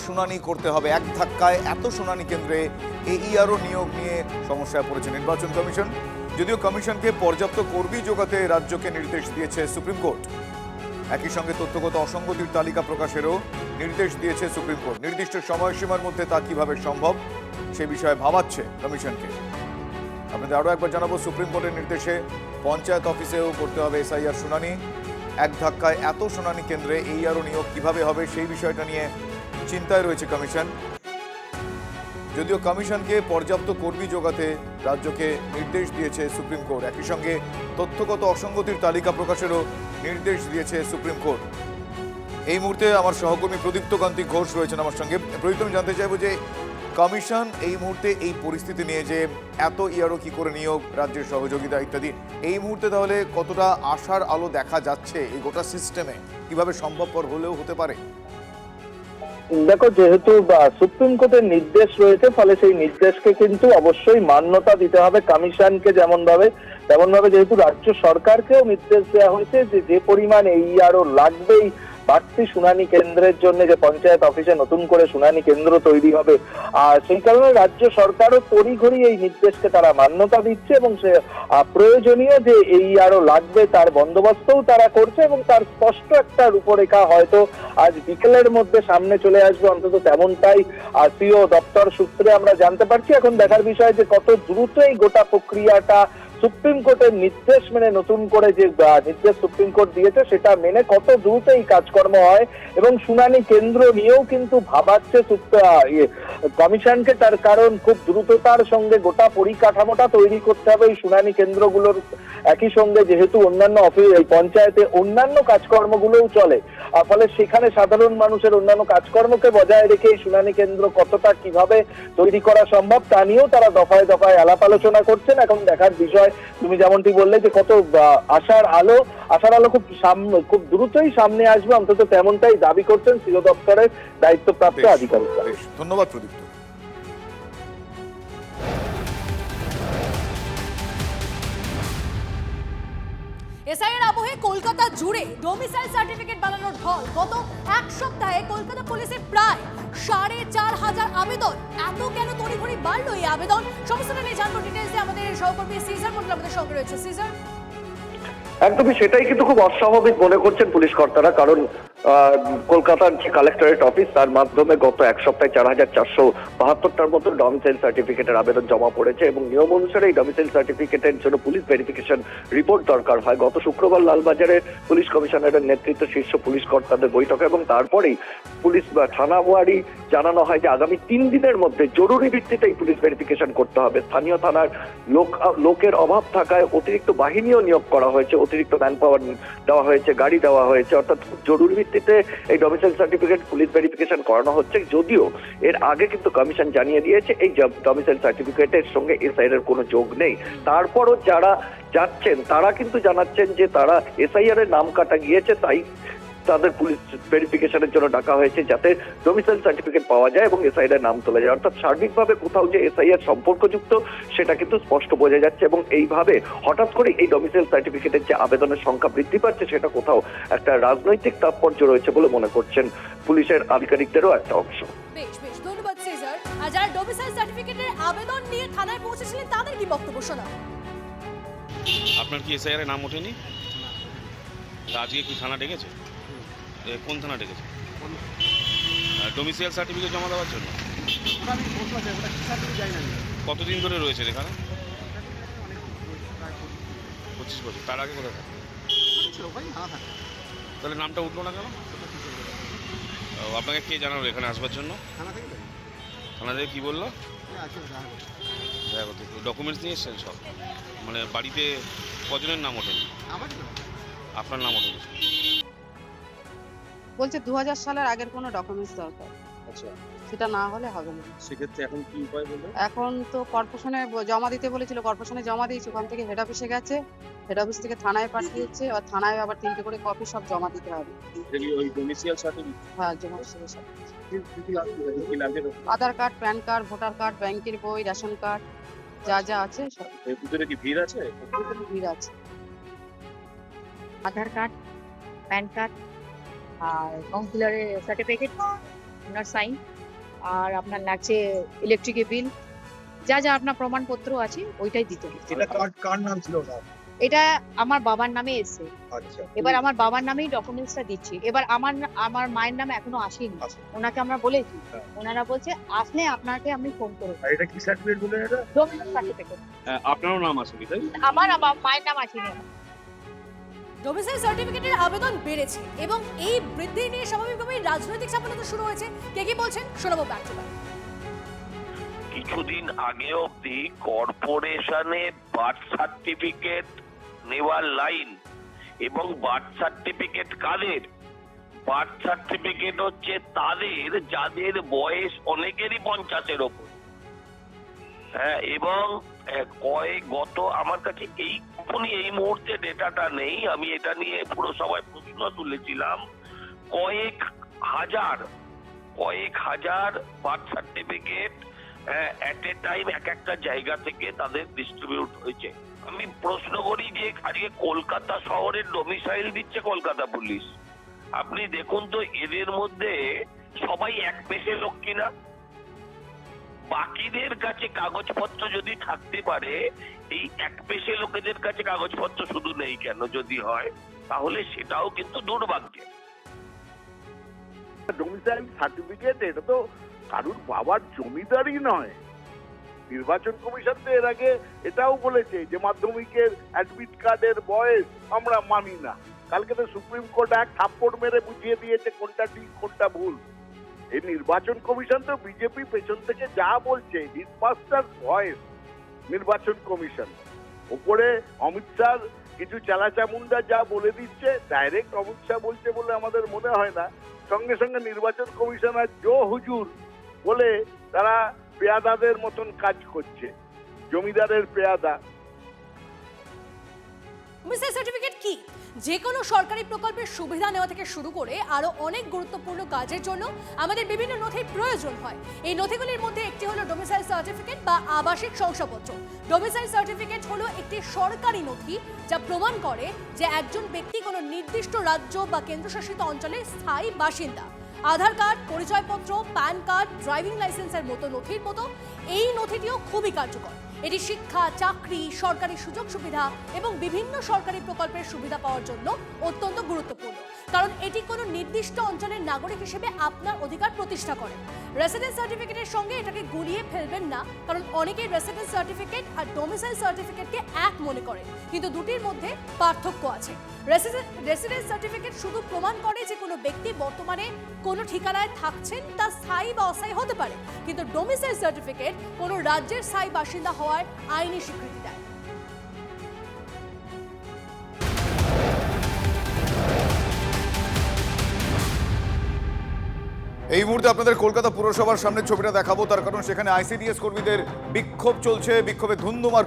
শুনানি করতে হবে। এক ধাক্কায় এত শুনানি কেন্দ্রে এইআরও নিয়োগ নিয়ে সমস্যায় পড়েছে নির্বাচন কমিশন। যদিও কমিশনকে পর্যাপ্ত কর্মী জোগাতে রাজ্যকে নির্দেশ দিয়েছে সুপ্রিম কোর্ট। একই সঙ্গে তথ্যগত অসঙ্গতির তালিকা প্রকাশেরও নির্দেশ দিয়েছে সুপ্রিম কোর্ট। নির্দিষ্ট সময়সীমার মধ্যে তা কিভাবে সম্ভব সে বিষয়ে ভাবাচ্ছে কমিশনকে। আপনাদের আরও একবার জানাবো, সুপ্রিম কোর্টের নির্দেশে পঞ্চায়েত অফিসেও করতে হবে এসআইআর শুনানি। এক ধাক্কায় এত শুনানি কেন্দ্রে এইআরও নিয়োগ কিভাবে হবে সেই বিষয়টা নিয়ে চিন্তায় রয়েছে কমিশন। যদিও কমিশনকে পর্যাপ্ত কর্মী জোগাতে রাজ্যকে নির্দেশ দিয়েছে সুপ্রিম কোর্ট। একই সঙ্গে তথ্যগত অসঙ্গতির তালিকা প্রকাশেরও নির্দেশ দিয়েছে সুপ্রিম কোর্ট। এই মুহূর্তে আমার সহকর্মী প্রদীপ্ত কান্তি ঘোষ রয়েছেন আমার সঙ্গে। প্রদীপ্ত, আমি জানতে চাইবো যে কমিশন এই মুহূর্তে এই পরিস্থিতি নিয়ে যে এত ইয়ারও কি করে নিয়োগ, রাজ্যের সহযোগিতা ইত্যাদি, এই মুহূর্তে তাহলে কতটা আশার আলো দেখা যাচ্ছে এই গোটা সিস্টেমে, কিভাবে সম্ভবপর হলেও হতে পারে? দেখো, যেহেতু সুপ্রিম কোর্টের নির্দেশ রয়েছে, ফলে সেই নির্দেশকে কিন্তু অবশ্যই মান্যতা দিতে হবে কমিশনকে। তেমনভাবে যেহেতু রাজ্য সরকারকেও নির্দেশ দেওয়া হয়েছে যে পরিমাণ এইআরও লাগবেই বাড়তি শুনানি কেন্দ্রের জন্য, যে পঞ্চায়েত অফিসে নতুন করে শুনানি কেন্দ্র তৈরি হবে, আর সেই কারণে রাজ্য সরকারও তড়িঘড়ি এই নির্দেশকে তারা মান্যতা দিচ্ছে এবং সে প্রয়োজনীয় যে এইআরও লাগবে তার বন্দোবস্তও তারা করছে এবং তার স্পষ্ট একটা রূপরেখা হয়তো আজ বিকেলের মধ্যে সামনে চলে আসবে, অন্তত তেমনটাই সিও দপ্তর সূত্রে আমরা জানতে পারছি। এখন দেখার বিষয় যে কত দ্রুত এই গোটা প্রক্রিয়াটা সুপ্রিম কোর্টের নির্দেশ মেনে, নতুন করে যে নির্দেশ সুপ্রিম কোর্ট দিয়েছে সেটা মেনে কত দ্রুত এই কাজকর্ম হয় এবং শুনানি কেন্দ্র নিয়েও কিন্তু ভাবাচ্ছে কমিশনকে। তার কারণ খুব দ্রুততার সঙ্গে গোটা পরিকাঠামোটা তৈরি করতে হবে এই শুনানি কেন্দ্রগুলোর। একই সঙ্গে যেহেতু অন্যান্য এই পঞ্চায়েতে অন্যান্য কাজকর্মগুলোও চলে, ফলে সেখানে সাধারণ মানুষের অন্যান্য কাজকর্মকে বজায় রেখে এই শুনানি কেন্দ্র কতটা কিভাবে তৈরি করা সম্ভব তা নিয়েও তারা দফায় দফায় আলাপ আলোচনা করছেন। এখন দেখার বিষয়, তুমি যেমনটি বললে যে কত আশার আলো খুব দ্রুতই সামনে আসবে, অন্তত তেমনটাই দাবি করছেন সিও দপ্তরের দায়িত্বপ্রাপ্ত আধিকারিকরা। ধন্যবাদ প্রদীপ্ত। এসআইয়ের আবহে কলকাতা জুড়ে ডোমিসাইল সার্টিফিকেট বানানোর ঢল। গত এক সপ্তাহে কলকাতা পুলিশের প্রায় ৪,৫০০ আবেদন। এত কেন তড়িঘড়ি বাড়লো এই আবেদন? সমস্যাটা নিয়ে জানবো ডিটেলসে আমাদের সহকর্মী সিজার মন্ডল আমাদের সঙ্গে রয়েছে। সিজার, একদমই সেটাই কিন্তু খুব অস্বাভাবিক মনে করছেন পুলিশ কর্তারা, কারণ কলকাতার যে কালেক্টরেট অফিস তার মাধ্যমে গত এক সপ্তাহে ৪,৪৭২টার মতো ডমিসাইল সার্টিফিকেটের আবেদন জমা পড়েছে এবং নিয়ম অনুসারে এই ডমিসাইল সার্টিফিকেটের জন্য পুলিশ ভেরিফিকেশন রিপোর্ট দরকার হয়। গত শুক্রবার লালবাজারে পুলিশ কমিশনারের নেতৃত্বে শীর্ষ পুলিশ কর্তাদের বৈঠক এবং তারপরেই পুলিশ থানাওয়ারি জানানো হয় যে আগামী ৩ দিনের মধ্যে জরুরি ভিত্তিতে এই পুলিশ ভেরিফিকেশন করতে হবে। স্থানীয় থানার লোকের অভাব থাকায় অতিরিক্ত বাহিনীও নিয়োগ করা হয়েছে, অতিরিক্ত ম্যান পাওয়ার দেওয়া হয়েছে, গাড়ি দেওয়া হয়েছে, অর্থাৎ জরুরি ভিত্তিতে এই ডমিসাইল সার্টিফিকেট পুলিশ ভেরিফিকেশন করানো হচ্ছে। যদিও এর আগে কিন্তু কমিশন জানিয়ে দিয়েছে এই ডমিসাইল সার্টিফিকেটের সঙ্গে এসআইআর এর কোনো যোগ নেই। তারপরও যারা যাচ্ছেন তারা কিন্তু জানাচ্ছেন যে তারা এসআইআর এর নাম কাটা গিয়েছে, তাই তাদের পুলিশ ভেরিফিকেশনের জন্য ডাকা হয়েছে যাতে ডোমিসাইল সার্টিফিকেট পাওয়া যায় এবং এসআইআর এর নাম তোলা যায়। অর্থাৎ সার্বিকভাবে কোথাও যে এসআইআর সম্পর্কযুক্ত সেটা কিন্তু স্পষ্ট বোঝা যাচ্ছে এবং এইভাবে হঠাৎ করে এই ডোমিসাইল সার্টিফিকেটের যে আবেদনের সংখ্যা বৃদ্ধি পাচ্ছে সেটা কোথাও একটা রাজনৈতিক তাৎপর্য রয়েছে বলে মনে করছেন পুলিশের আধিকারিকদেরও একটা অংশ। বেশ বেশ ধন্যবাদ সিজার। আর যারা ডোমিসাইল সার্টিফিকেটের আবেদন নিয়ে থানায় পৌঁছেছিলেন তাদের কি বক্তব্য শোনা? আপনার কি এসআইআর এর নাম ওঠেনি? আজকে কি থানা ডেকেছে? কোন থানা ডেকেছে? ডোমিসাইল সার্টিফিকেট জমা দেওয়ার জন্য? কতদিন ধরে রয়েছে এখানে? 25 বছর। তার আগে কোথায় থাকে? তাহলে নামটা উঠলো না কেন? আপনাকে কে জানালো এখানে আসবার জন্য? থানা থেকে কি বললো? ডকুমেন্টস নিয়ে এসছেন সব? মানে বাড়িতে কজনের নাম ওঠেনি? আপনার নাম ওঠেনি? বলছে 2000 সালের আগের কোনো ডকুমেন্টস দরকার। আচ্ছা, সেটা না হলে হবে না। সেক্ষেত্রে এখন কি উপায় বললো? এখন তো কর্পোরেশনে জমা দিতে বলেছিল, কর্পোরেশনে জমা দিয়েছে, ওখান থেকে হেড অফিসে গেছে, হেড অফিস থেকে থানায় পাঠিয়েছে, আর থানায় আবার 3টে করে কপি সব জমা দিতে হবে। ওই ডোমিসাইল সার্টিফিকেট হ্যাঁ, জমা দিতে সব। কি লাগবে? Aadhaar card, pan card, voter card, ব্যাংকের বই, রেশন কার্ড, যা যা আছে সব। এর ভিতরে কি ভিড় আছে? ভিড় আছে। আধার কার্ড, প্যান কার্ড আর কাউন্সিলরের সার্টিফিকেট আপনার সাইন, আর আপনার লাগছে ইলেকট্রিকের বিল, যা যা আপনার প্রমাণপত্র আছে ওইটাই দিতে হবে। এটা কার নাম ছিল না? এটা আমার বাবার নামে এসে, আচ্ছা, এবার আমার বাবার নামেই ডকুমেন্টসটা দিচ্ছি। এবার আমার মায়ের নামে এখনো আসেনি, আচ্ছা। ওনাকে আমরা বলেছি, হ্যাঁ। ওনারা বলছে আসলে আপনাকে আমি ফোন করবো। আর এটা কি সার্টিফিকেট বলে এটা? ডকুমেন্ট সার্টিফিকেট আপনারও নাম আছে কি তাই? আমার মায়ের নাম আসেনি। ডোমিসাইল সার্টিফিকেটের আবেদন বেড়েছে এবং এই বৃদ্ধি নিয়ে স্বাভাবিকভাবেই রাজনৈতিক চাপানোতে শুরু হয়েছে। কে কি বলছেন শোনাবো ব্যাক টু ব্যাক। কিছুদিন আগে অবধি কর্পোরেশনে বার্থ সার্টিফিকেট নেওয়ার লাইন, এবং বার্থ সার্টিফিকেট কাদের? বার্থ সার্টিফিকেট হচ্ছে তাদের যাদের বয়স অনেকেরই 50-এর ওপর। হ্যাঁ, এবং গত আমার কাছে এই মুহূর্তে ডেটাটা নেই, আমি এটা নিয়ে পুরসভায় প্রশ্ন তুলেছিলাম। কয়েক হাজার বার্থ সার্টিফিকেট এট এ টাইম একটা জায়গা থেকে তাদের ডিস্ট্রিবিউট হয়েছে। আমি প্রশ্ন করি যে আজকে কলকাতা শহরের ডোমিসাইল দিচ্ছে কলকাতা পুলিশ, আপনি দেখুন তো এদের মধ্যে সবাই এক পেশে লোক কিনা? বাকিদের কাছে কাগজপত্র যদি থাকতে পারে, এই এক পেশে লোকেদের কাছে কাগজপত্র শুধু নেই কেন? যদি হয় তাহলে সেটাও কিন্তু দুর্ভাগ্যের। ডোমিসাইল সার্টিফিকেট এটা তো কারুর বাবার জমিদারি নয়। নির্বাচন কমিশন তো এর আগে এটাও বলেছে যে মাধ্যমিকের অ্যাডমিট কার্ডের বয়স আমরা মানি না। কালকে তো সুপ্রিম কোর্ট এক থাপ্পড় মেরে বুঝিয়ে দিয়েছে কোনটা ঠিক কোনটা ভুল। এই নির্বাচন কমিশন তো বিজেপি পেছন থেকে যা বলছে, হিটমাস্টার ভয়েস নির্বাচন কমিশন। ওপরে অমিত শাহ কিছু চালাচামুন্ডা যা বলে দিচ্ছে, ডাইরেক্ট অমিত শাহ বলছে বলে আমাদের মনে হয় না। সঙ্গে সঙ্গে নির্বাচন কমিশনার জো হুজুর বলে তারা পেয়াদাদের মতন কাজ করছে, জমিদারের পেয়াদা। ডোমিসাইল সার্টিফিকেট কি? যে কোনো সরকারি প্রকল্পের সুবিধা নেওয়া থেকে শুরু করে আরো অনেক গুরুত্বপূর্ণ কাজের জন্য আমাদের বিভিন্ন নথির প্রয়োজন হয়। এই নথিগুলির মধ্যে একটি হলো ডোমিসাইল সার্টিফিকেট বা আবাসিক শংসাপত্র। ডোমিসাইল সার্টিফিকেট হলো একটি সরকারি নথি যা প্রমাণ করে যে একজন ব্যক্তি কোনো নির্দিষ্ট রাজ্য বা কেন্দ্রশাসিত অঞ্চলের স্থায়ী বাসিন্দা। আধার কার্ড, পরিচয়পত্র, প্যান কার্ড, ড্রাইভিং লাইসেন্সের মতো নথির মতো এই নথিটিও খুবই কার্যকর। এটি শিক্ষা, চাকরি, সরকারি সুযোগ সুবিধা এবং বিভিন্ন সরকারি প্রকল্পের সুবিধা পাওয়ার জন্য অত্যন্ত গুরুত্বপূর্ণ, কারণ এটি কোনো নির্দিষ্ট অঞ্চলের নাগরিক হিসেবে আপনার অধিকার প্রতিষ্ঠা করে। রেসিডেন্স সার্টিফিকেটের সঙ্গে এটাকে গুলিয়ে ফেলবেন না, কারণ অনেকেই রেসিডেন্স সার্টিফিকেট আর ডোমিসাইল সার্টিফিকেটকে এক মনে করে, কিন্তু দুটির মধ্যে পার্থক্য আছে। রেসিডেন্স সার্টিফিকেট শুধু প্রমাণ করে যে কোনো ব্যক্তি বর্তমানে কোনো ঠিকানায় থাকছেন, তা স্থায়ী বা অস্থায়ী হতে পারে, কিন্তু ডোমিসাইল সার্টিফিকেট কোনো রাজ্যের স্থায়ী বাসিন্দা হওয়ার আইনি স্বীকৃতি দেয়। এই মুহূর্তে আপনাদের কলকাতা পুরসভার সামনে ছবিটা দেখাবো, তার কারণ সেখানে আইসিডিএস কর্মীদের বিক্ষোভ চলছে, বিক্ষোভে ধুন্ধুমার